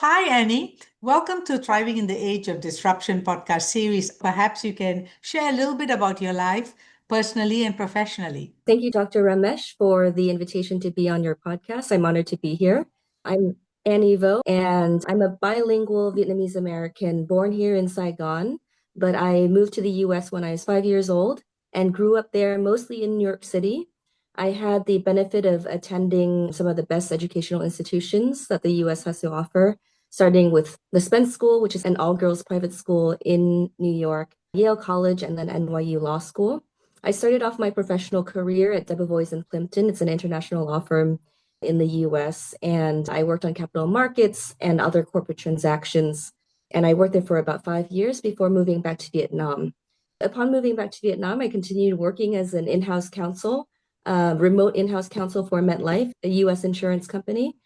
Hi, Annie. Welcome to Thriving in the Age of Disruption podcast series. Perhaps you can share a little bit about your life, personally and professionally. Thank you, Dr. Ramesh, for the invitation to be on your podcast. I'm honored to be here. I'm Annie Vo, and I'm a bilingual Vietnamese American born here in Saigon, but I moved to the US when I was 5 years old and grew up there mostly in New York City. I had the benefit of attending some of the best educational institutions that the US has to offer, starting with the Spence School, which is an all-girls private school in New York, Yale College, and then NYU Law School. I started off my professional career at Debevoise and Plimpton. It's an international law firm in the US, and I worked on capital markets and other corporate transactions. And I worked there for about 5 years before moving back to Vietnam. Upon moving back to Vietnam, I continued working as an in-house counsel, remote in-house counsel for MetLife, a US insurance company.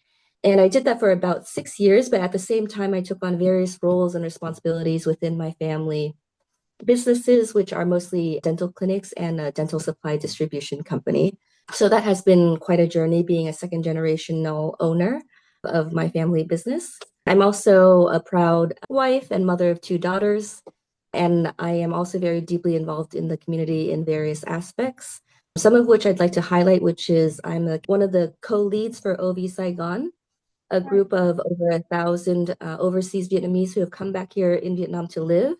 And I did that for about 6 years, but at the same time, I took on various roles and responsibilities within my family businesses, which are mostly dental clinics and a dental supply distribution company. So that has been quite a journey being a second generational owner of my family business. I'm also a proud wife and mother of two daughters, and I am also very deeply involved in the community in various aspects. Some of which I'd like to highlight, which is one of the co-leads for OV Saigon, a group of over 1,000 overseas Vietnamese who have come back here in Vietnam to live.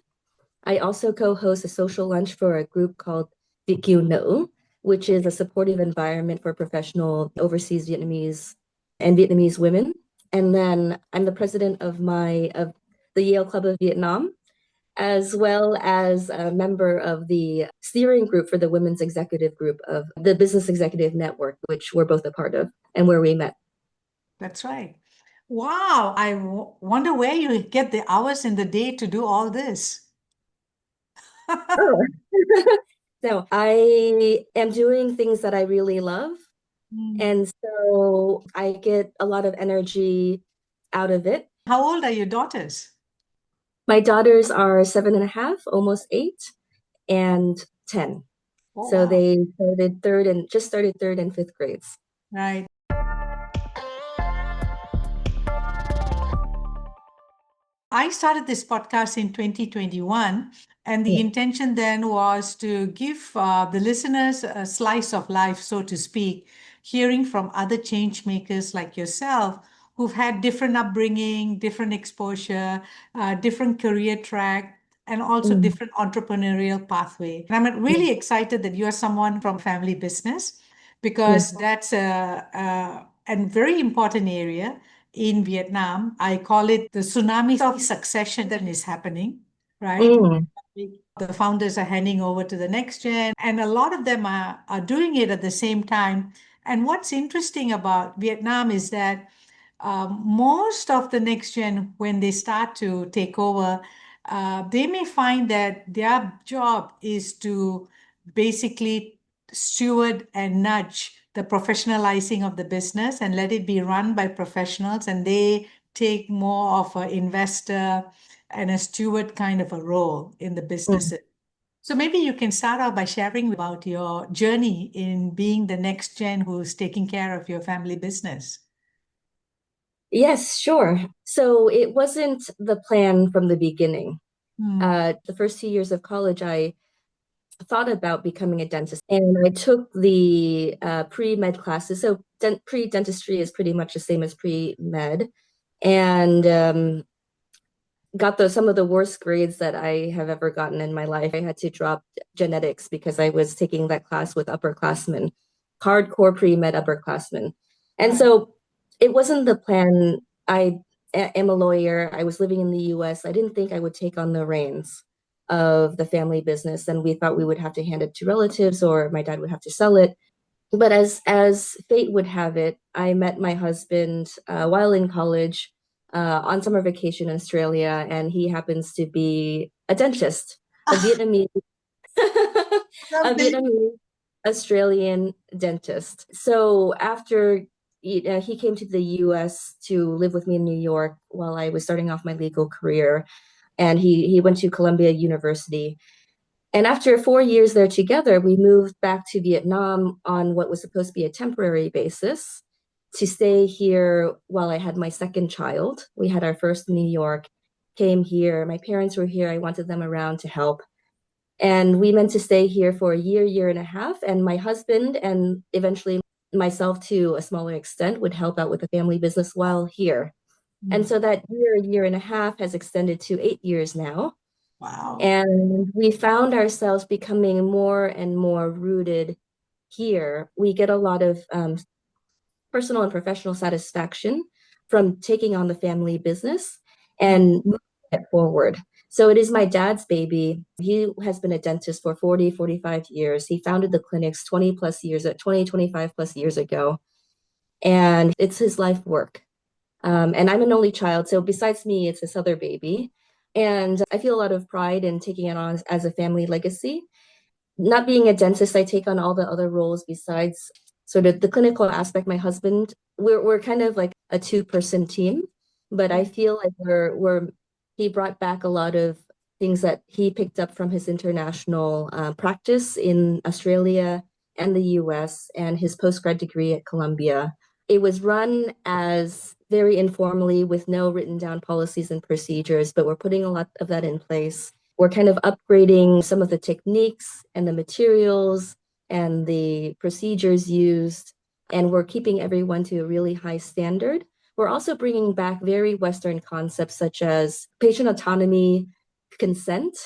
I also co-host a social lunch for a group called Việt Kiều Nữ, which is a supportive environment for professional overseas Vietnamese and Vietnamese women. And then I'm the president of the Yale Club of Vietnam, as well as a member of the steering group for the Women's Executive Group of the Business Executive Network, which we're both a part of and where we met. That's right. Wow, wonder where you get the hours in the day to do all this. Oh. So I am doing things that I really love. Hmm. And so I get a lot of energy out of it. How old are your daughters? My daughters are 7.5, almost 8, and 10. Oh, So wow. they started third and fifth grades. Right. I started this podcast in 2021, and the Yeah. intention then was to give the listeners a slice of life, so to speak, hearing from other change makers like yourself who've had different upbringing, different exposure, different career track, and also Mm, different entrepreneurial pathway. And I'm yeah, really excited that you are someone from family business yeah. because that's a very important area in Vietnam. I call it the tsunami of succession that is happening, right? Mm, The founders are handing over to the next gen, and a lot of them are doing it at the same time. And what's interesting about Vietnam is that most of the next gen, when they start to take over, they may find that their job is to basically steward and nudge the professionalizing of the business and let it be run by professionals, and they take more of an investor and a steward kind of a role in the mm. business. So maybe you can start off by sharing about your journey in being the next gen who's taking care of your family business. Yes, sure. So it wasn't the plan from the beginning. Hmm. The first 2 years of college, I thought about becoming a dentist, and I took the pre-med classes. So pre-dentistry is pretty much the same as pre-med, and got some of the worst grades that I have ever gotten in my life. I had to drop genetics because I was taking that class with upperclassmen, hardcore pre-med upperclassmen. And Right. so it wasn't the plan. Am a lawyer. I was living in the US. I didn't think I would take on the reins of the family business, and we thought we would have to hand it to relatives or my dad would have to sell it. But as fate would have it, I met my husband while in college on summer vacation in Australia, and he happens to be a dentist, a Vietnamese, a Lovely. Vietnamese Australian dentist. So after he came to the U.S. to live with me in New York while I was starting off my legal career, and he went to Columbia University. And after 4 years there together, we moved back to Vietnam on what was supposed to be a temporary basis. to stay here while I had my second child. We had our first in New York, came here. My parents were here. I wanted them around to help. And we meant to stay here for a year, year and a half. And my husband and eventually myself to a smaller extent would help out with the family business while here. And Mm. so that year, year and a half has extended to 8 years now. Wow. And we found ourselves becoming more and more rooted here. We get a lot of personal and professional satisfaction from taking on the family business Mm. and moving it forward. So it is my dad's baby. He has been a dentist for 40, 45 years. He founded the clinics 20 plus years, 20, 25 plus years ago. And it's his life work. And I'm an only child. So besides me, it's this other baby. And I feel a lot of pride in taking it on as a family legacy. Not being a dentist, I take on all the other roles besides sort of the clinical aspect. My husband, we're kind of like a two-person team, but I Yeah. feel like we're he brought back a lot of things that he picked up from his international practice in Australia and the US and his postgrad degree at Columbia. It was run as very informally with no written down policies and procedures, but we're putting a lot of that in place. We're kind of upgrading some of the techniques and the materials and the procedures used, and we're keeping everyone to a really high standard. We're also bringing back very Western concepts such as patient autonomy, consent.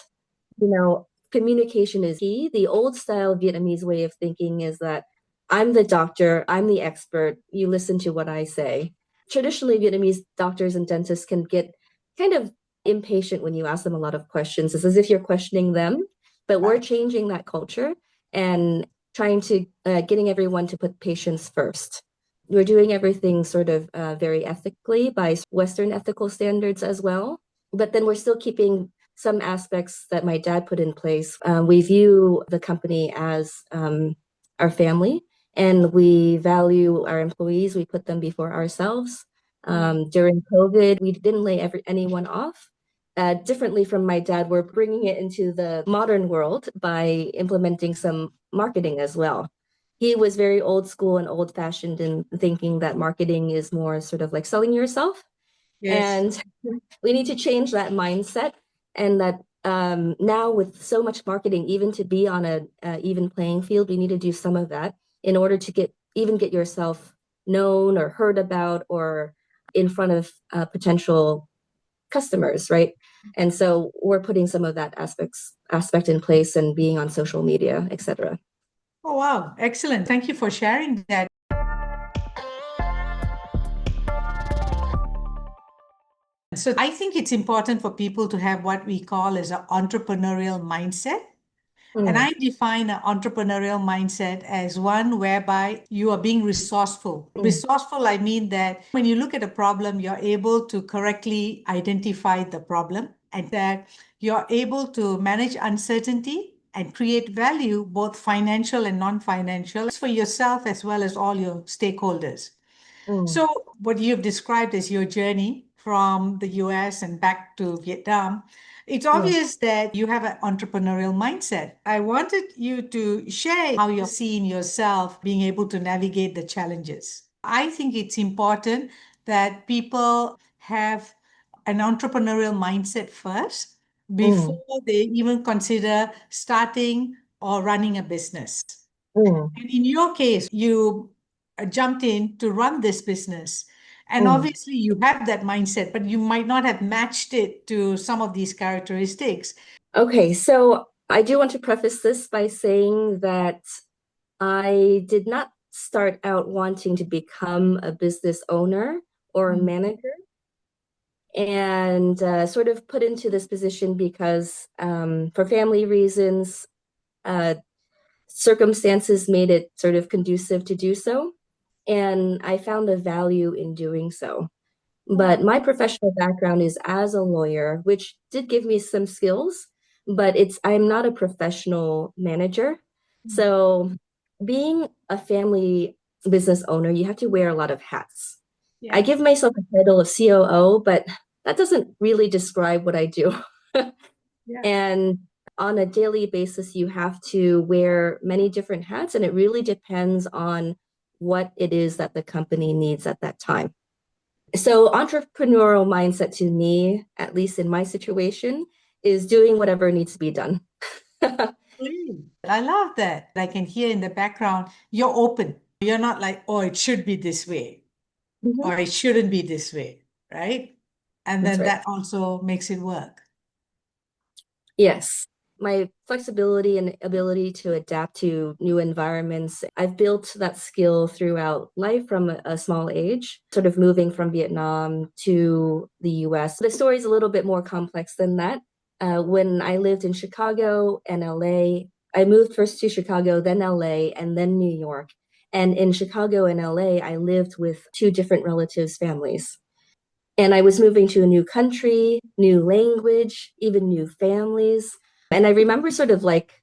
Communication is key. The old style Vietnamese way of thinking is that I'm the doctor, I'm the expert, you listen to what I say. Traditionally, Vietnamese doctors and dentists can get kind of impatient when you ask them a lot of questions. It's as if you're questioning them, but we're Right. changing that culture and trying to getting everyone to put patients first. We're doing everything sort of very ethically by Western ethical standards as well, but then we're still keeping some aspects that my dad put in place. We view the company as our family, and we value our employees. We put them before ourselves. Yeah. During COVID, we didn't lay anyone off. Differently from my dad, we're bringing it into the modern world by implementing some marketing as well. He was very old school and old fashioned in thinking that marketing is more sort of like selling yourself. Yes. And we need to change that mindset. And that now, with so much marketing, even to be on a even playing field, we need to do some of that in order to get yourself known or heard about or in front of potential customers, right? And so we're putting some of that aspect in place and being on social media, etc. Oh, wow. Excellent. Thank you for sharing that. So I think it's important for people to have what we call as an entrepreneurial mindset. And Mm, I define an entrepreneurial mindset as one whereby you are being resourceful. mm, Resourceful, I mean that when you look at a problem, you're able to correctly identify the problem and that you're able to manage uncertainty and create value, both financial and non-financial, for yourself as well as all your stakeholders. mm, So, what you've described as your journey from the US and back to Vietnam, it's yeah. obvious that you have an entrepreneurial mindset. I wanted you to share how you're seeing yourself being able to navigate the challenges. I think it's important that people have an entrepreneurial mindset first Mm, before they even consider starting or running a business. mm, And in your case, you jumped in to run this business. And mm. obviously, you have that mindset, but you might not have matched it to some of these characteristics. Okay, so I do want to preface this by saying that I did not start out wanting to become a business owner or a Mm. manager, and sort of put into this position because for family reasons, uh, circumstances made it sort of conducive to do so. And I found a value in doing so. But Wow. my professional background is as a lawyer, which did give me some skills, but I'm not a professional manager. Mm. So being a family business owner, you have to wear a lot of hats. I Yeah. give myself a title of COO, but that doesn't really describe what I do. Yeah. And on a daily basis, you have to wear many different hats, and it really depends on what it is that the company needs at that time. So entrepreneurial mindset to me, at least in my situation, is doing whatever needs to be done. I love that. I can hear in the background, you're open. You're not like, oh, it should be this way Mhm. or it shouldn't be this way, right? And That's then right. that also makes it work. Yes. My flexibility and ability to adapt to new environments, I've built that skill throughout life from a small age, sort of moving from Vietnam to the US. The story is a little bit more complex than that. When I lived in Chicago and LA, I moved first to Chicago, then LA, and then New York. And in Chicago and LA, I lived with two different relatives' families. And I was moving to a new country, new language, even new families. And I remember sort of like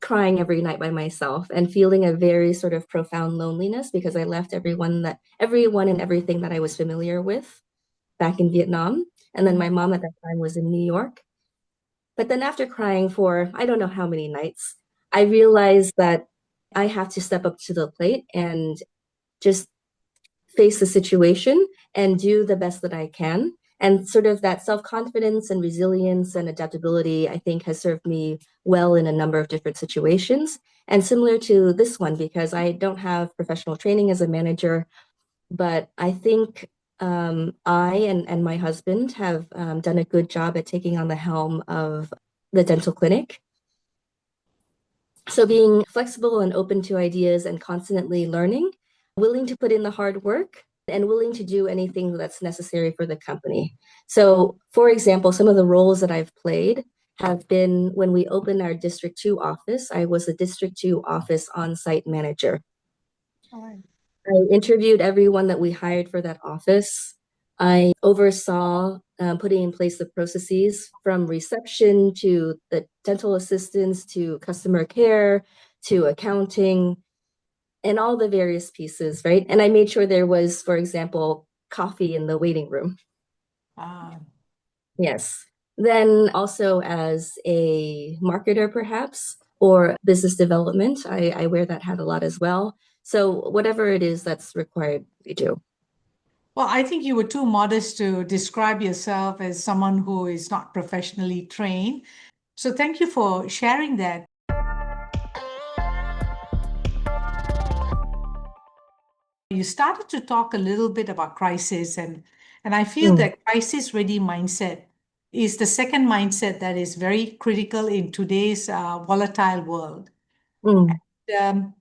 crying every night by myself and feeling a very sort of profound loneliness because I left everyone and everything that I was familiar with back in Vietnam. And then my mom at that time was in New York. But then after crying for I don't know how many nights, I realized that I have to step up to the plate and just face the situation and do the best that I can. And sort of that self confidence and resilience and adaptability, I think, has served me well in a number of different situations. And similar to this one, because I don't have professional training as a manager, but I think and my husband have done a good job at taking on the helm of the dental clinic. So being flexible and open to ideas and constantly learning, willing to put in the hard work and willing to do anything that's necessary for the company. So, for example, some of the roles that I've played have been when we opened our District 2 office, I was the District 2 office on-site manager. All right. I interviewed everyone that we hired for that office. I oversaw putting in place the processes from reception to the dental assistants to customer care to accounting and all the various pieces, right? And I made sure there was, for example, coffee in the waiting room. Ah, Yes. Then also as a marketer, perhaps, or business development, I wear that hat a lot as well. So whatever it is that's required, we do. well, I think you were too modest to describe yourself as someone who is not professionally trained. So thank you for sharing that. You started to talk a little bit about crisis, and I feel Mm, that crisis ready mindset is the second mindset that is very critical in today's volatile world. mm. Um,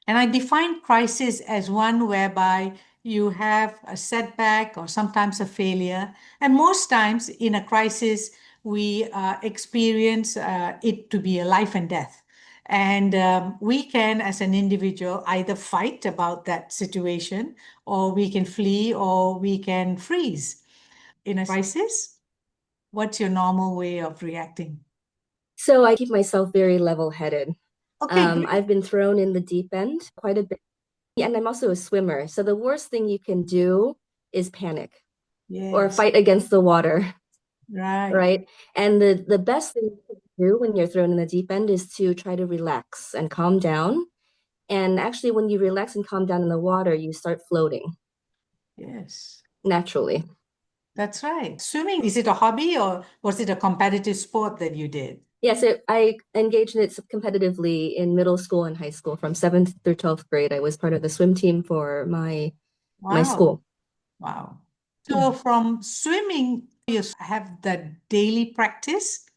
And I define crisis as one whereby you have a setback or sometimes a failure. And most times in a crisis, we experience it to be a life and death. And we can, as an individual, either fight about that situation, or we can flee, or we can freeze. In a crisis, what's your normal way of reacting? So I keep myself very level-headed. Okay, great. I've been thrown in the deep end quite a bit, and I'm also a swimmer. So the worst thing you can do is panic or Yes, fight against the water, right. right? And the best thing you can do when you're thrown in the deep end is to try to relax and calm down. And actually, when you relax and calm down in the water, you start floating Yes. naturally. That's right. Swimming, is it a hobby or was it a competitive sport that you did? Yes, I engaged in it competitively in middle school and high school. From 7th through 12th grade, I was part of the swim team for my Wow. school. Wow. So from swimming, you have that daily practice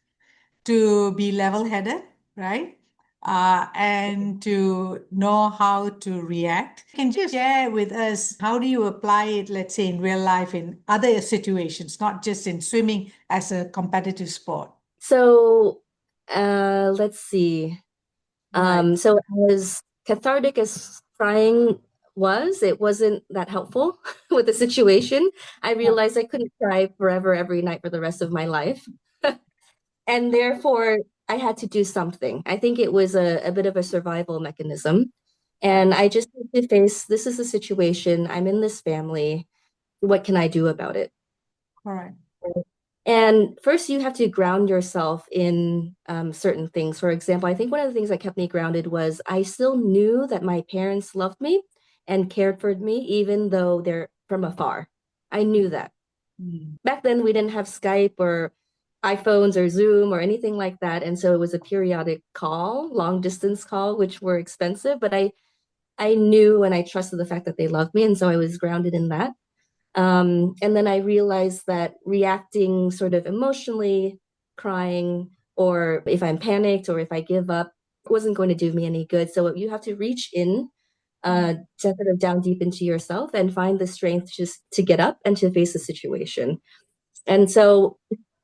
to be level-headed, right? And to know how to react. Can you share with us how do you apply it, let's say, in real life in other situations, not just in swimming as a competitive sport? So, let's see. Right. So as cathartic as crying was, it wasn't that helpful with the situation. I realized I couldn't cry forever every night for the rest of my life. And therefore, I had to do something. I think it was a bit of a survival mechanism. And I just had to face this is the situation. I'm in this family. What can I do about it? All right. And first, you have to ground yourself in certain things. For example, I think one of the things that kept me grounded was I still knew that my parents loved me and cared for me, even though they're from afar. I knew that. Mm. Back then, we didn't have Skype or iPhones or Zoom or anything like that. And so it was a periodic call, long distance call, which were expensive. But I knew and I trusted the fact that they loved me. And so I was grounded in that. And then I realized that reacting sort of emotionally, crying, or if I'm panicked or if I give up, wasn't going to do me any good. So you have to reach in, to sort of down deep into yourself and find the strength just to get up and to face the situation. And so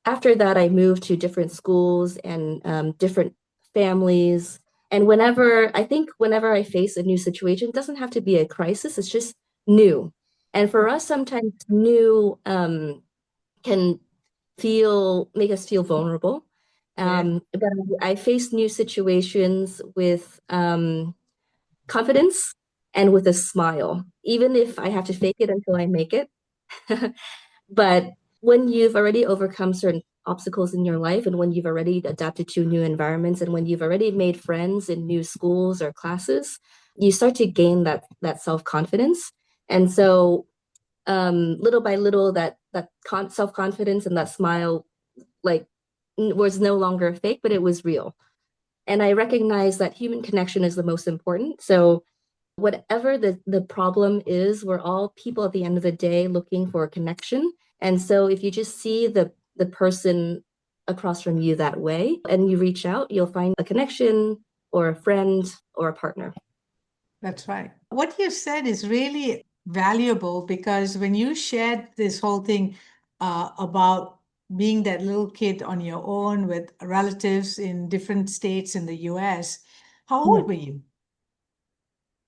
after that, I moved to different schools and different families. And whenever I face a new situation, it doesn't have to be a crisis, it's just new. And for us, sometimes new can make us feel vulnerable. Yes. But I face new situations with confidence and with a smile, even if I have to fake it until I make it. But when you've already overcome certain obstacles in your life and when you've already adapted to new environments and when you've already made friends in new schools or classes, you start to gain that self-confidence. And so little by little that self-confidence and that smile like was no longer fake, but it was real. And I recognize that human connection is the most important. So whatever the problem is, we're all people at the end of the day looking for a connection. And so if you just see the person across from you that way and you reach out, you'll find a connection or a friend or a partner. That's right. What you said is really valuable because when you shared this whole thing about being that little kid on your own with relatives in different states in the US, how Yeah. old were you?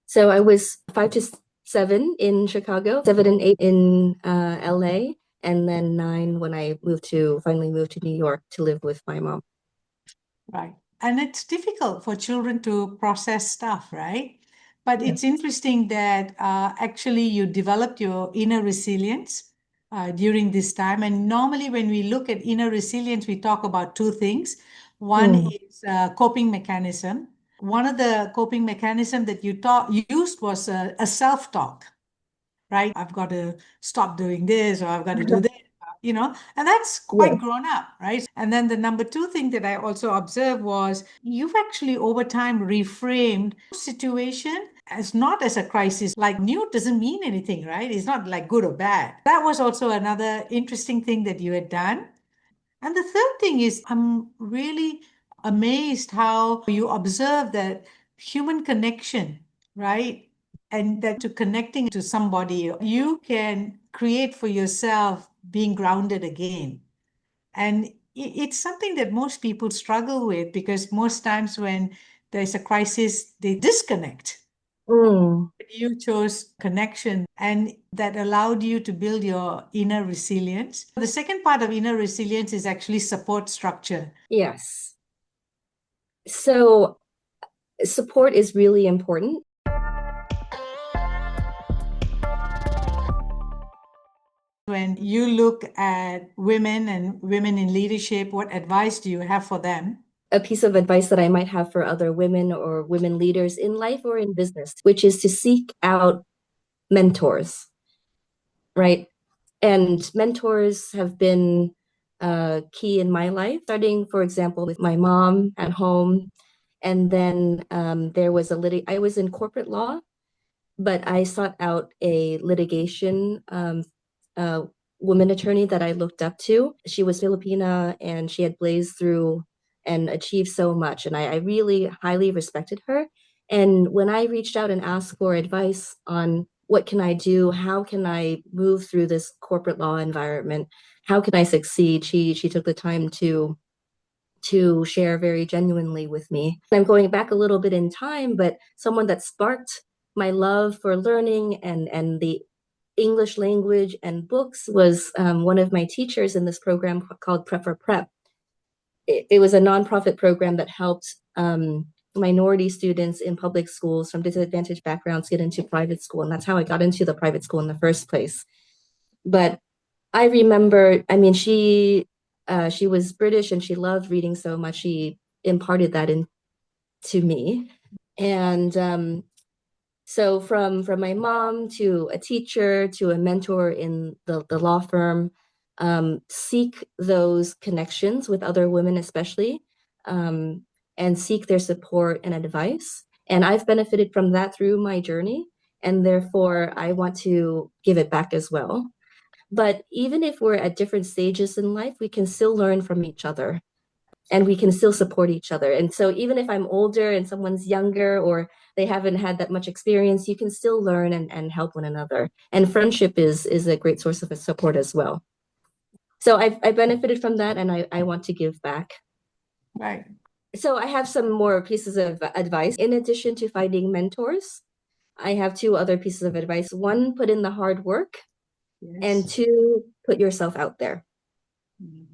So I was 5 to 7 in Chicago, 7 and 8 in LA, and then 9 when I finally moved to New York to live with my mom. Right. And it's difficult for children to process stuff, right? But Yeah. it's interesting that actually you developed your inner resilience during this time. And normally, when we look at inner resilience, we talk about two things. One Mm. is coping mechanism. One of the coping mechanism that used was a self-talk, right? I've got to stop doing this or I've got to do this, and that's quite Yeah. grown up, right? And then the number two thing that I also observed was you've actually over time reframed situation as not as a crisis. Like new doesn't mean anything, right? It's not like good or bad. That was also another interesting thing that you had done. And the third thing is, I'm really amazed how you observe that human connection, right? And that to connecting to somebody, you can create for yourself being grounded again. And it's something that most people struggle with because most times when there's a crisis, they disconnect. Mm. You chose connection, and that allowed you to build your inner resilience. The second part of inner resilience is actually support structure. Yes. So support is really important. When you look at women and women in leadership, what advice do you have for them? A piece of advice that I might have for other women or women leaders in life or in business, which is to seek out mentors, right? And mentors have been key in my life, starting, for example, with my mom at home. And then I was in corporate law, but I sought out a litigation uh, woman attorney that I looked up to. She was Filipina and she had blazed through and achieved so much. And I really highly respected her. And when I reached out and asked for advice on what can I do, how can I move through this corporate law environment, how can I succeed, she took the time to share very genuinely with me. I'm going back a little bit in time, but someone that sparked my love for learning and the English language and books was one of my teachers in this program called Prep for Prep. It was a nonprofit program that helped minority students in public schools from disadvantaged backgrounds get into private school. And that's how I got into the private school in the first place. But I remember, I mean, She was British and she loved reading so much. She imparted that into me. And so from my mom to a teacher to a mentor in the law firm, seek those connections with other women, especially, and seek their support and advice. And I've benefited from that through my journey. And therefore, I want to give it back as well. But even if we're at different stages in life, we can still learn from each other and we can still support each other. And so even if I'm older and someone's younger or they haven't had that much experience, you can still learn and help one another. And friendship is a great source of support as well. So I benefited from that and I want to give back. Right. So I have some more pieces of advice. In addition to finding mentors, I have two other pieces of advice. One, put in the hard work. Yes. And two, put yourself out there.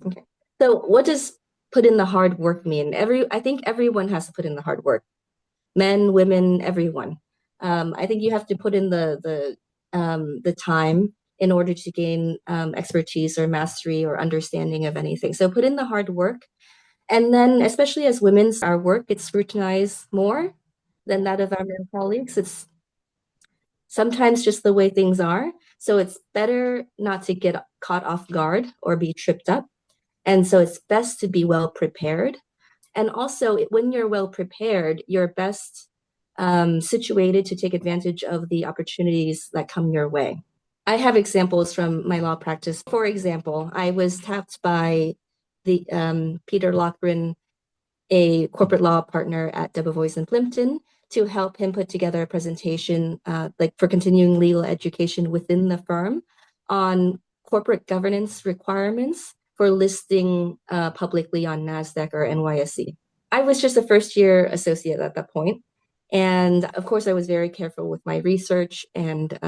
Okay. So what does put in the hard work mean? I think everyone has to put in the hard work. Men, women, everyone. I think you have to put in the time in order to gain expertise or mastery or understanding of anything. So put in the hard work. And then, especially as women, our work gets scrutinized more than that of our male colleagues. It's sometimes just the way things are. So it's better not to get caught off guard or be tripped up. And so it's best to be well prepared. And also, when you're well prepared, you're best situated to take advantage of the opportunities that come your way. I have examples from my law practice. For example, I was tapped by the Peter Lochran, a corporate law partner at Debevoise and Plimpton, to help him put together a presentation like for continuing legal education within the firm on corporate governance requirements for listing publicly on NASDAQ or NYSE. I was just a first year associate at that point. And of course, I was very careful with my research and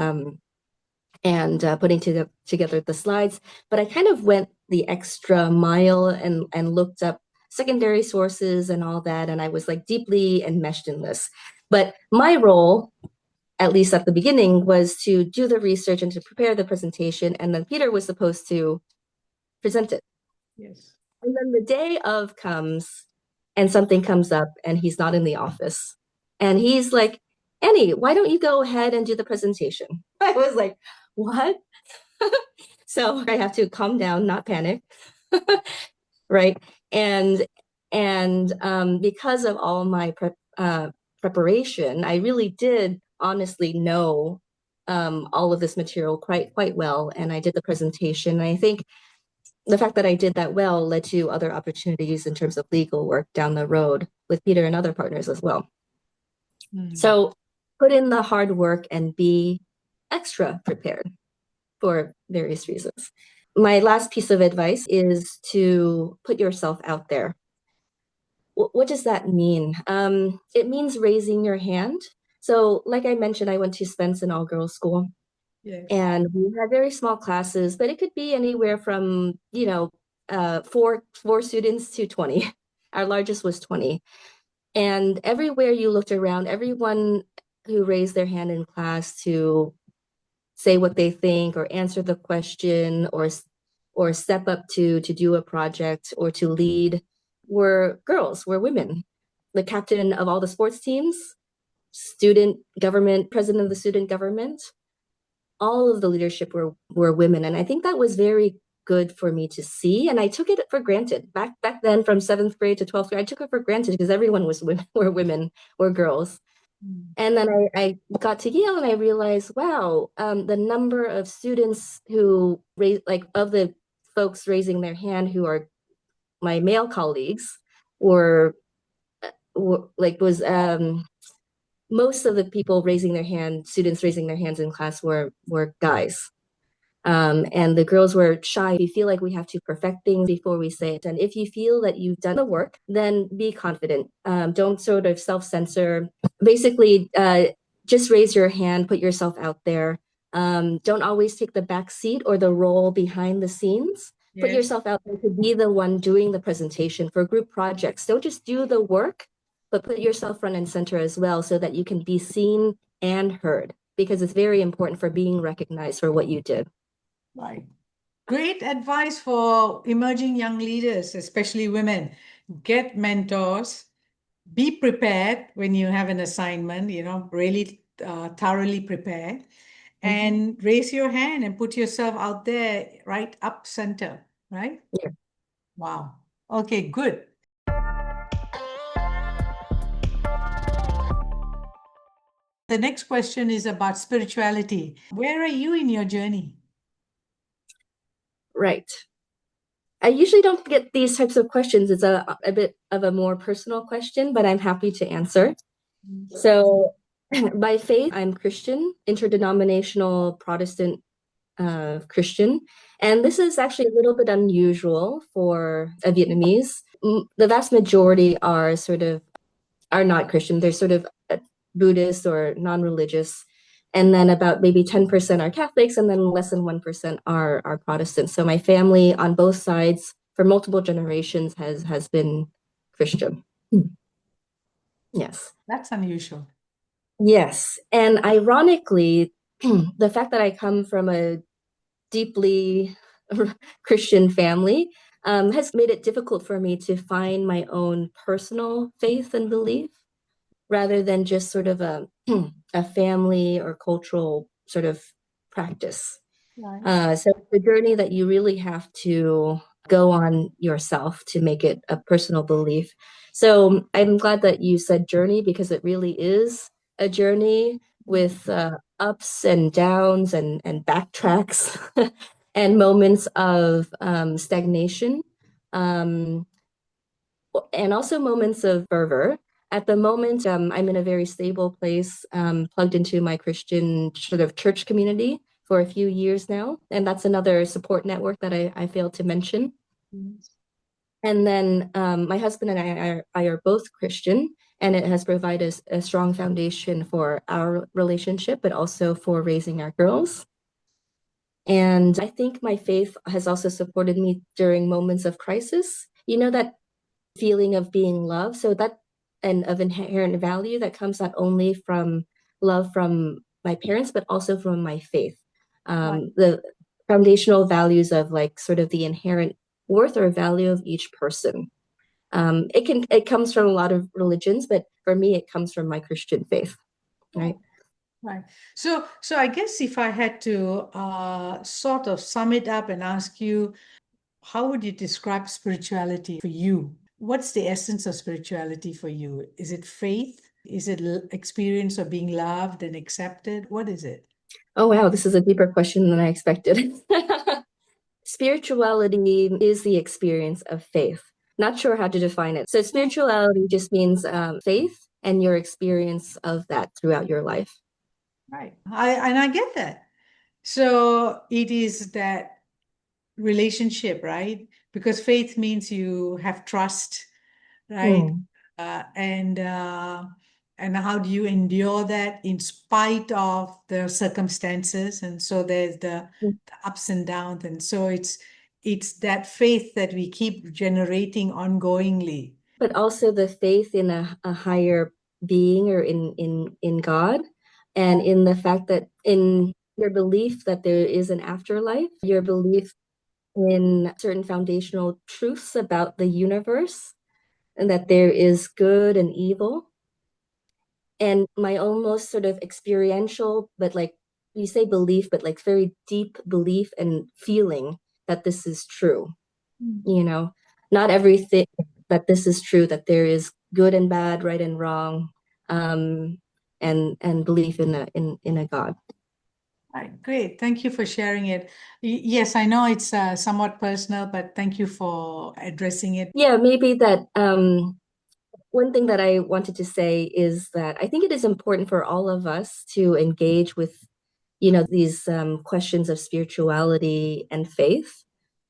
putting together the slides. But I kind of went the extra mile and looked up secondary sources and all that. And I was like deeply enmeshed in this. But my role, at least at the beginning, was to do the research and to prepare the presentation. And then Peter was supposed to present it. Yes. And then the day of comes and something comes up and he's not in the office. And he's like, Annie, why don't you go ahead and do the presentation? I was like, what? So I have to calm down, not panic. Right. And because of all my preparation, I really did honestly know all of this material quite well. And I did the presentation. And I think the fact that I did that well led to other opportunities in terms of legal work down the road with Peter and other partners as well. So put in the hard work and be extra prepared for various reasons. My last piece of advice is to put yourself out there. What does that mean? It means raising your hand. So like I mentioned, I went to Spence, an all-girls school. Yes. And we had very small classes, but it could be anywhere from, four students to 20. Our largest was 20. And everywhere you looked around, everyone who raised their hand in class to say what they think or answer the question or step up to do a project or to lead were girls, were women. The captain of all the sports teams, student government, president of the student government, all of the leadership were women. And I think that was very good for me to see. And I took it for granted. Back then, from 7th grade to 12th grade, I took it for granted because everyone was women, were girls. And then I got to Yale and I realized, wow, the number of students who raise, like of the folks raising their hand who are my male colleagues were most of the people raising their hand, students raising their hands in class were guys. And the girls were shy. We feel like we have to perfect things before we say it. And if you feel that you've done the work, then be confident. Don't sort of self-censor. Basically, just raise your hand, put yourself out there. Don't always take the back seat or the role behind the scenes. Put yourself out there to be the one doing the presentation for group projects. Don't just do the work, but put yourself front and center as well so that you can be seen and heard, because it's very important for being recognized for what you did. Right. Great advice for emerging young leaders, especially women. Get mentors, be prepared when you have an assignment, really thoroughly prepare, and raise your hand and put yourself out there right up center, right? Yeah. Wow. Okay, good. The next question is about spirituality. Where are you in your journey? Right. I usually don't get these types of questions. It's a bit of a more personal question, but I'm happy to answer. So, by faith, I'm Christian, interdenominational Protestant Christian. And this is actually a little bit unusual for a Vietnamese. The vast majority are not Christian. They're sort of Buddhist or non-religious. And then about maybe 10% are Catholics, and then less than 1% are Protestants. So my family on both sides for multiple generations has been Christian. Yes. That's unusual. Yes. And ironically, the fact that I come from a deeply Christian family has made it difficult for me to find my own personal faith and belief rather than just sort of a family or cultural sort of practice. Right. So it's a journey that you really have to go on yourself to make it a personal belief. So I'm glad that you said journey because it really is a journey with ups and downs and backtracks and moments of stagnation. Um, and also moments of fervor. At the moment, I'm in a very stable place, plugged into my Christian sort of church community for a few years now. And that's another support network that I failed to mention. And then my husband and I are both Christian, and it has provided a strong foundation for our relationship, but also for raising our girls. And I think my faith has also supported me during moments of crisis. You know, that feeling of being loved. So that and of inherent value that comes not only from love from my parents, but also from my faith. Right. The foundational values of like sort of the inherent worth or value of each person. It comes from a lot of religions, but for me, it comes from my Christian faith, right? Right. So I guess if I had to sort of sum it up and ask you, how would you describe spirituality for you? What's the essence of spirituality for you? Is it faith? Is it experience of being loved and accepted? What is it? Oh, wow, this is a deeper question than I expected. Spirituality is the experience of faith. Not sure how to define it. So, spirituality just means faith and your experience of that throughout your life. Right. I get that. So it is that relationship, right? Because faith means you have trust, right? Hmm. And how do you endure that in spite of the circumstances? And so there's the ups and downs, and so it's that faith that we keep generating ongoingly. But also the faith in a higher being or in God, and in the fact that in your belief that there is an afterlife, your belief in certain foundational truths about the universe, and that there is good and evil. And my almost sort of experiential, but like you say belief, but like very deep belief and feeling that this is true, Mm. you know, not everything that this is true, that there is good and bad, right and wrong, and belief in a God. Right, great. Thank you for sharing it. Yes, I know it's somewhat personal, but thank you for addressing it. Yeah, maybe that one thing that I wanted to say is that I think it is important for all of us to engage with, these questions of spirituality and faith,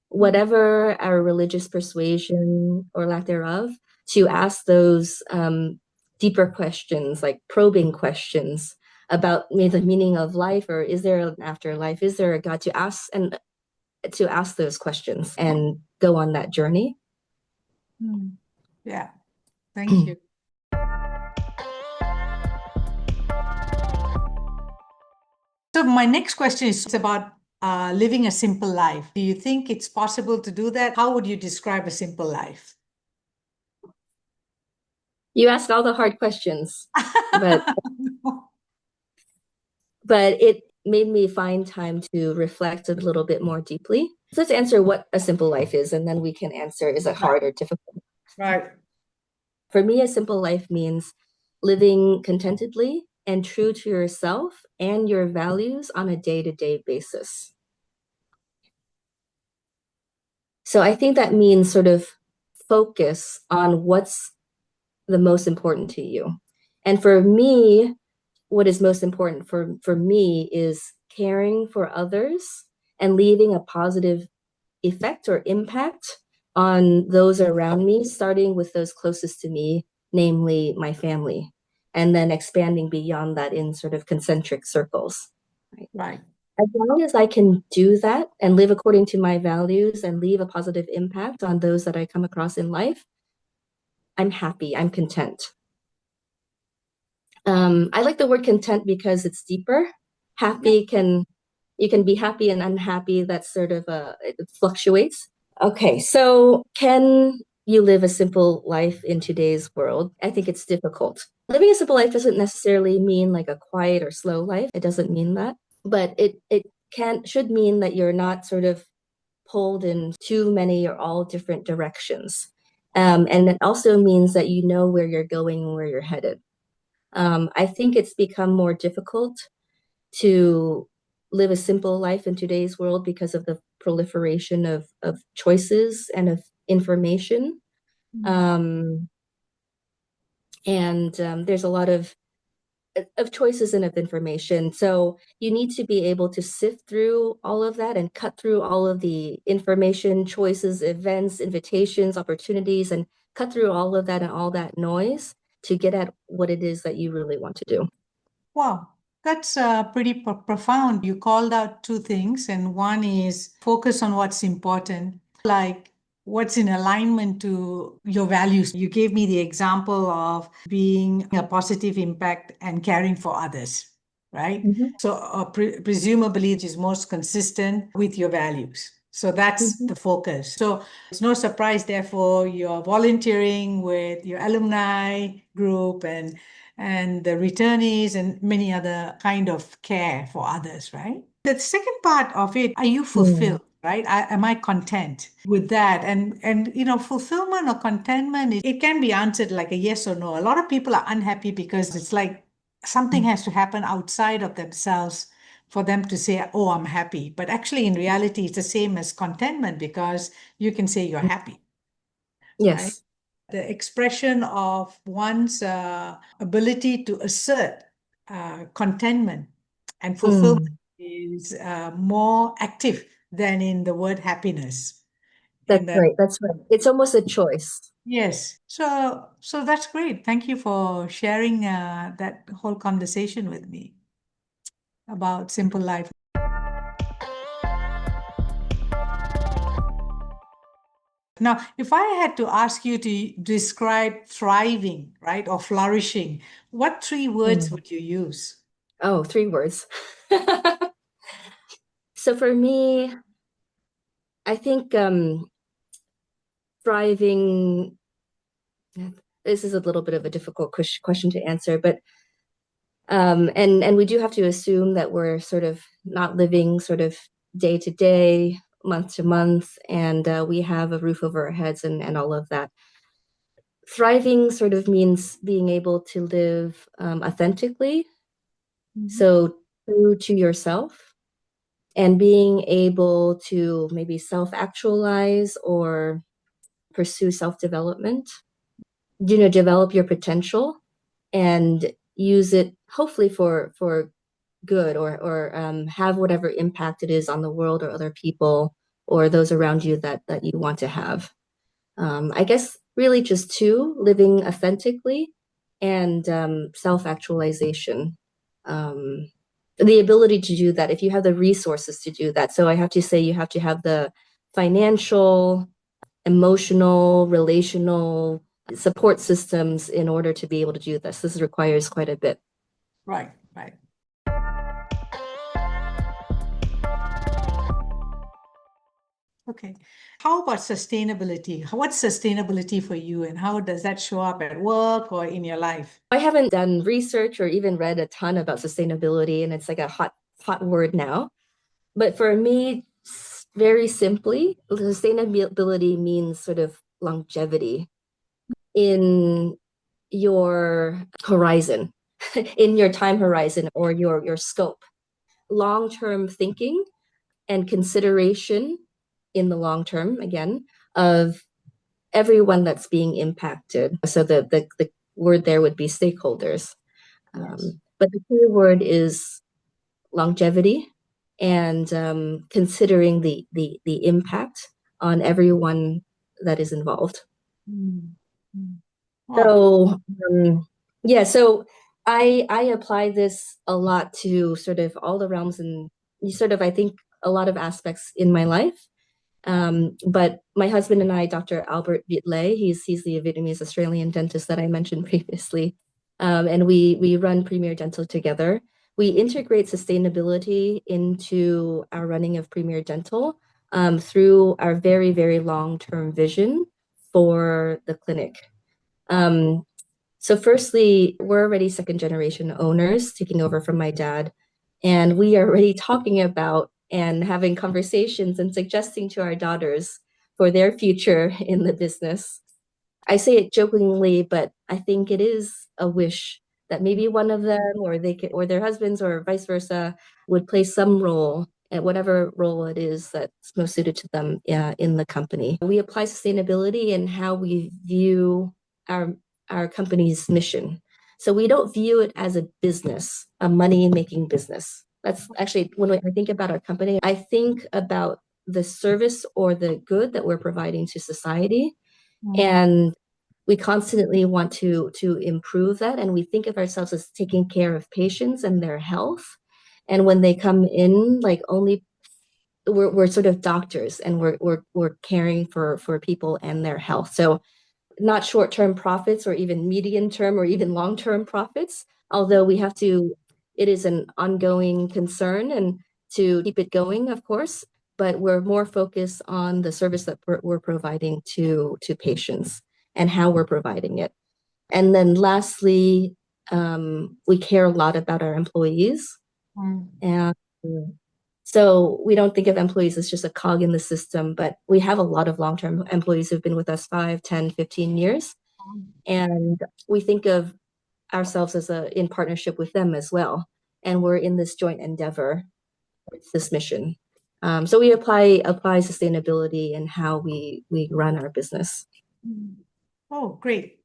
whatever our religious persuasion or lack thereof, to ask those deeper questions, like probing questions about maybe the meaning of life, or is there an afterlife? Is there a God? To ask those questions and go on that journey. Mm. Yeah, thank you. So my next question is about living a simple life. Do you think it's possible to do that? How would you describe a simple life? You ask all the hard questions, but it made me find time to reflect a little bit more deeply. So let's answer what a simple life is, and then we can answer, is it hard or difficult? Right. For me, a simple life means living contentedly and true to yourself and your values on a day-to-day basis. So I think that means sort of focus on what's the most important to you. And for me, what is most important for me is caring for others and leaving a positive effect or impact on those around me, starting with those closest to me, namely my family, and then expanding beyond that in sort of concentric circles. Right. As long as I can do that and live according to my values and leave a positive impact on those that I come across in life, I'm happy, I'm content. I like the word content because it's deeper. Happy you can be happy and unhappy. That's sort of it fluctuates. Okay, so can you live a simple life in today's world? I think it's difficult. Living a simple life doesn't necessarily mean like a quiet or slow life. It doesn't mean that, but it should mean that you're not sort of pulled in too many or all different directions. And it also means that you know where you're going and where you're headed. I think it's become more difficult to live a simple life in today's world because of the proliferation of choices and of information. Um, and there's a lot of choices and of information. So you need to be able to sift through all of that and cut through all of the information, choices, events, invitations, opportunities, and cut through all of that and all that noise to get at what it is that you really want to do. Wow, that's pretty profound. You called out two things, and one is focus on what's important, like what's in alignment to your values. You gave me the example of being a positive impact and caring for others, right? Mhm. So, presumably, it is most consistent with your values. So that's Mhm. the focus. So it's no surprise, therefore, you're volunteering with your alumni group and the returnees and many other kind of care for others, right? The second part of it, are you Mm. fulfilled, right? Am I content with that? And fulfillment or contentment, it can be answered like a yes or no. A lot of people are unhappy because it's like something has to happen outside of themselves for them to say, oh, I'm happy. But actually, in reality, it's the same as contentment because you can say you're happy, right? Yes. The expression of one's ability to assert contentment and fulfillment Mm. is more active than in the word happiness. That's In the right. That's right. It's almost a choice. yes, so that's great. Thank you for sharing that whole conversation with me about simple life. Now, if I had to ask you to describe thriving, right, or flourishing, what three words Mm. would you use? Oh, 3 words. So for me, I think thriving, this is a little bit of a difficult question to answer, but and we do have to assume that we're sort of not living sort of day to day, month to month, and we have a roof over our heads and all of that. Thriving sort of means being able to live authentically, Mhm. so true to yourself, and being able to maybe self-actualize or pursue self-development, develop your potential and use it hopefully for good or have whatever impact it is on the world or other people or those around you that you want to have. I guess really just two, living authentically and self-actualization. Um, the ability to do that if you have the resources to do that. So I have to say you have to have the financial, emotional, relational support systems in order to be able to do this. This requires quite a bit. Right, right. Okay. How about sustainability? What's sustainability for you, and how does that show up at work or in your life? I haven't done research or even read a ton about sustainability, and it's like a hot word now. But for me, very simply, sustainability means sort of longevity in your horizon, in your time horizon or your scope. Long-term thinking and consideration in the long term, again, of everyone that's being impacted. So the word there would be stakeholders. Yes. But the key word is longevity and considering the impact on everyone that is involved. Mm. Mm. Oh. So yeah, so I apply this a lot to sort of all the realms and sort of I think a lot of aspects in my life. But my husband and I, Dr. Albert Viet, he's the Vietnamese Australian dentist that I mentioned previously, and we run Premier Dental together. We integrate sustainability into our running of Premier Dental through our very, very long-term vision for the clinic. Um, so firstly, we're already second generation owners taking over from my dad, and we are already talking about and having conversations and suggesting to our daughters for their future in the business. I say it jokingly, but I think it is a wish that maybe one of them or they could, or their husbands or vice versa would play some role at whatever role it is that's most suited to them in the company. We apply sustainability in how we view our our company's mission. So we don't view it as a business, a money-making business. That's actually when I think about our company, I think about the service or the good that we're providing to society, Mm. and we constantly want to improve that, and we think of ourselves as taking care of patients and their health. And when they come in, like only we're sort of doctors, and we're caring for people and their health. So not short-term profits or even medium-term or even long-term profits, although we have to, it is an ongoing concern and to keep it going, of course, but we're more focused on the service that we're providing to patients and how we're providing it. And then lastly, we care a lot about our employees. Mm. And so we don't think of employees as just a cog in the system, but we have a lot of long-term employees who've been with us 5, 10, 15 years. And we think of ourselves as in partnership with them as well. And we're in this joint endeavor, this mission. So we apply sustainability in how we run our business. Mm. Oh, great.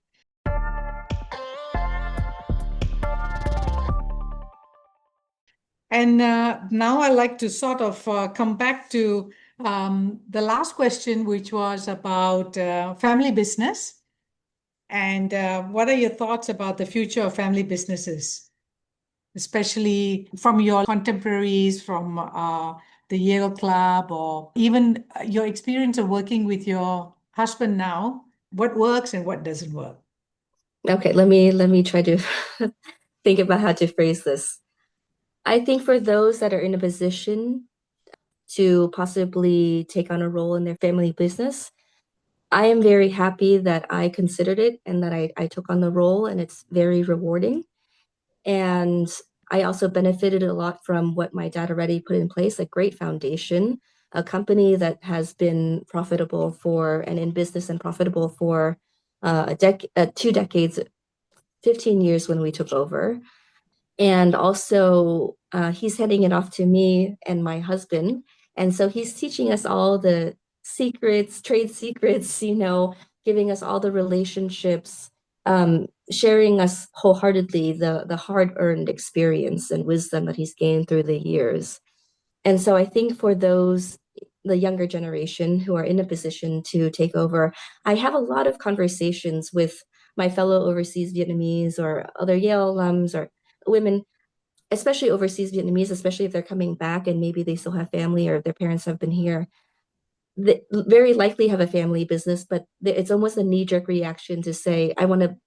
And now I like to sort of come back to the last question, which was about family business. And what are your thoughts about the future of family businesses, especially from your contemporaries, from the Yale Club, or even your experience of working with your husband now? What works and what doesn't work? Okay, let me try to think about how to phrase this. I think for those that are in a position to possibly take on a role in their family business, I am very happy that I considered it and that I took on the role, and it's very rewarding. And I also benefited a lot from what my dad already put in place, a great foundation, a company that has been profitable for and in business and profitable for 2 decades, 15 years when we took over. And also, he's handing it off to me and my husband. And so he's teaching us all the secrets, trade secrets, giving us all the relationships, sharing us wholeheartedly the hard-earned experience and wisdom that he's gained through the years. And so I think for those, the younger generation who are in a position to take over, I have a lot of conversations with my fellow overseas Vietnamese or other Yale alums or women, especially overseas Vietnamese, especially if they're coming back and maybe they still have family or their parents have been here. They very likely have a family business, but it's almost a knee-jerk reaction to say, I want to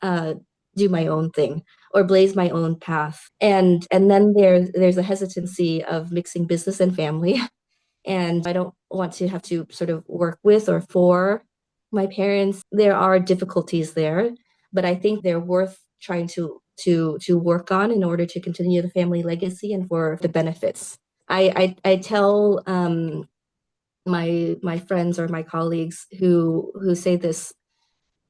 uh, do my own thing or blaze my own path. And then there's a hesitancy of mixing business and family. And I don't want to have to sort of work with or for my parents. There are difficulties there, but I think they're worth trying to work on in order to continue the family legacy and for the benefits. I tell my friends or my colleagues who say this,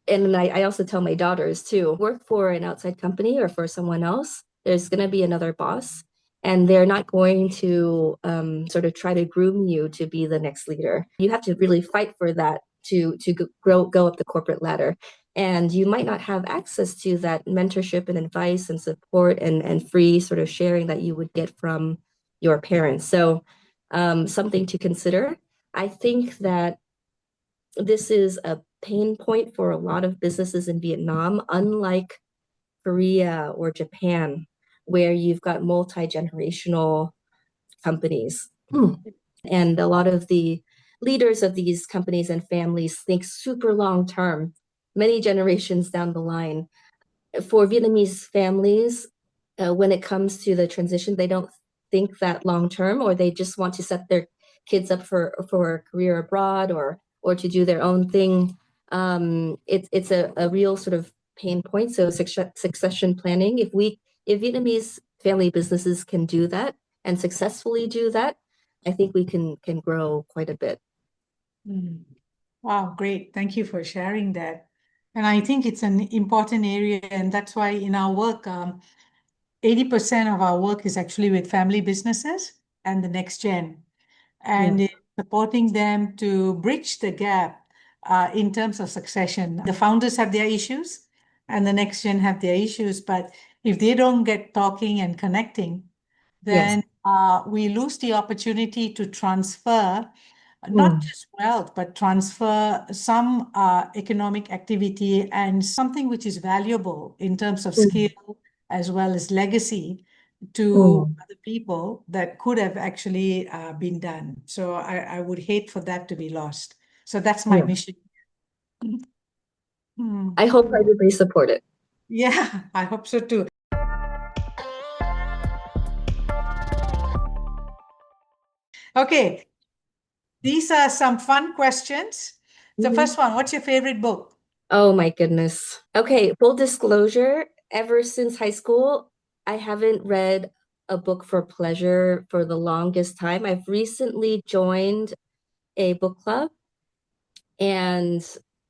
and I also tell my daughters too, work for an outside company or for someone else, there's going to be another boss, and they're not going to sort of try to groom you to be the next leader. You have to really fight for that to go up the corporate ladder. And you might not have access to that mentorship and advice and support and free sort of sharing that you would get from your parents. So something to consider. I think that this is a pain point for a lot of businesses in Vietnam, unlike Korea or Japan, where you've got multi-generational companies. And a lot of the leaders of these companies and families think super long term, many generations down the line. For Vietnamese families, when it comes to the transition, they don't think that long term, or they just want to set their kids up for a career abroad or to do their own thing. It's a real sort of pain point. So succession planning, if Vietnamese family businesses can do that and successfully do that, I think we can grow quite a bit. Mm. Wow, great. Thank you for sharing that. And I think it's an important area, and that's why in our work, 80% of our work is actually with family businesses and the next gen, Yeah. and it's supporting them to bridge the gap in terms of succession. The founders have their issues, and the next gen have their issues, but if they don't get talking and connecting, Yes. then we lose the opportunity to transfer not Mm, just wealth, but transfer some economic activity and something which is valuable in terms of skill mm, as well as legacy to mm. other people that could have actually been done. So I would hate for that to be lost. So that's my Yeah. mission. Mm. I hope everybody support it. Yeah, I hope so too. Okay, these are some fun questions. The Mhm. first one, what's your favorite book? Oh my goodness. Okay, full disclosure, ever since high school, I haven't read a book for pleasure for the longest time. I've recently joined a book club, and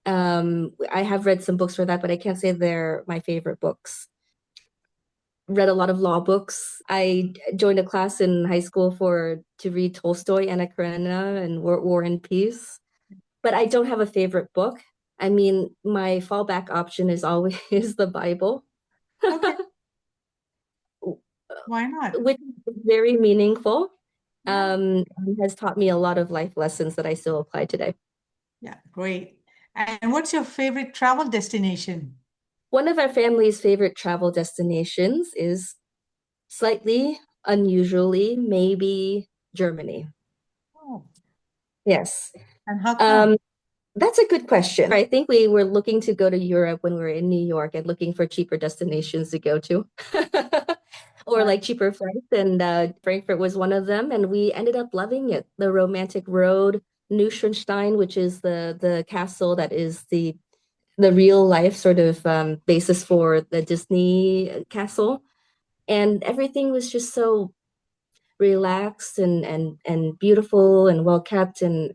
I have read some books for that, but I can't say they're my favorite books. Read a lot of law books. I joined a class in high school for to read Tolstoy, Anna Karenina, and War and Peace. But I don't have a favorite book. I mean, my fallback option is always the Bible, Okay, why not? which is very meaningful, Yeah. and has taught me a lot of life lessons that I still apply today. Yeah, great. And what's your favorite travel destination? One of our family's favorite travel destinations is slightly unusually, maybe Germany. Oh, Yes. and how Um, come? That's a good question. I think we were looking to go to Europe when we were in New York and looking for cheaper destinations to go to, or Right. like cheaper flights. And Frankfurt was one of them. And we ended up loving it. The romantic road, Neuschwanstein, which is the castle that is the real life sort of basis for the Disney castle. And everything was just so relaxed and beautiful and well kept, and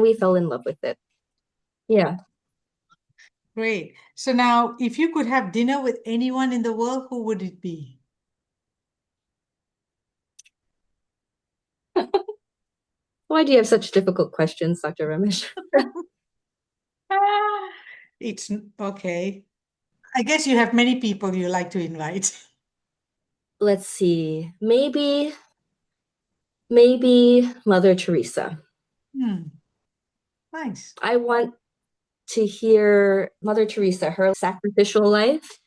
we fell in love with it. Yeah. Great. So now, if you could have dinner with anyone in the world, who would it be? Why do you have such difficult questions, Dr. Ramesh? Ah, it's okay. I guess you have many people you like to invite. Let's see. Maybe Mother Teresa. Hmm, nice. I want to hear Mother Teresa, her sacrificial life.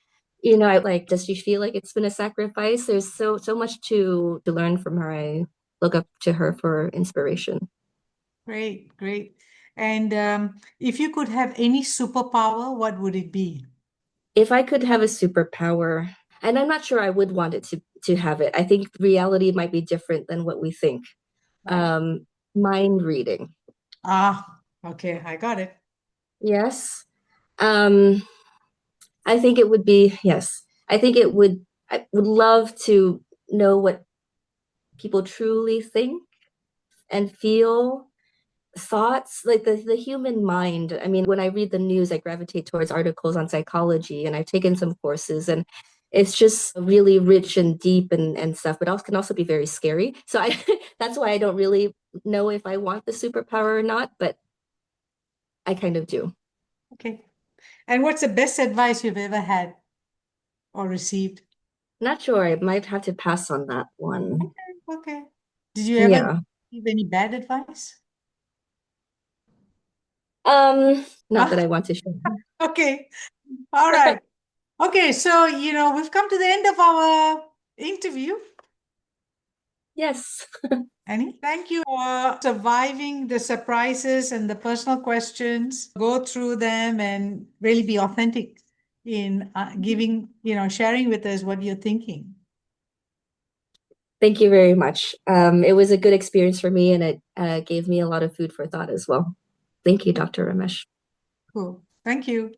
I like, does she feel like it's been a sacrifice? There's so much to learn from her. I look up to her for inspiration. Great, great. And if you could have any superpower, what would it be? If I could have a superpower, and I'm not sure I would want it to have it. I think reality might be different than what we think. Right. Um, mind reading. Ah, okay, I got it. Yes. Um, I think it would be, yes. I think it would, I would love to know what people truly think and feel, thoughts, like the human mind. I mean, when I read the news, I gravitate towards articles on psychology, and I've taken some courses, and it's just really rich and deep and stuff, but also can also be very scary. So I that's why I don't really know if I want the superpower or not, but I kind of do. Okay. And what's the best advice you've ever had or received? Not sure. I might have to pass on that one. Okay. Did you ever Yeah. give any bad advice? Not that Ah, I want to share. okay. All right. Okay, so we've come to the end of our interview. Yes. Annie, thank you for surviving the surprises and the personal questions. Go through them and really be authentic in giving, sharing with us what you're thinking. Thank you very much. It was a good experience for me, and it gave me a lot of food for thought as well. Thank you, Dr. Ramesh. Cool. Thank you.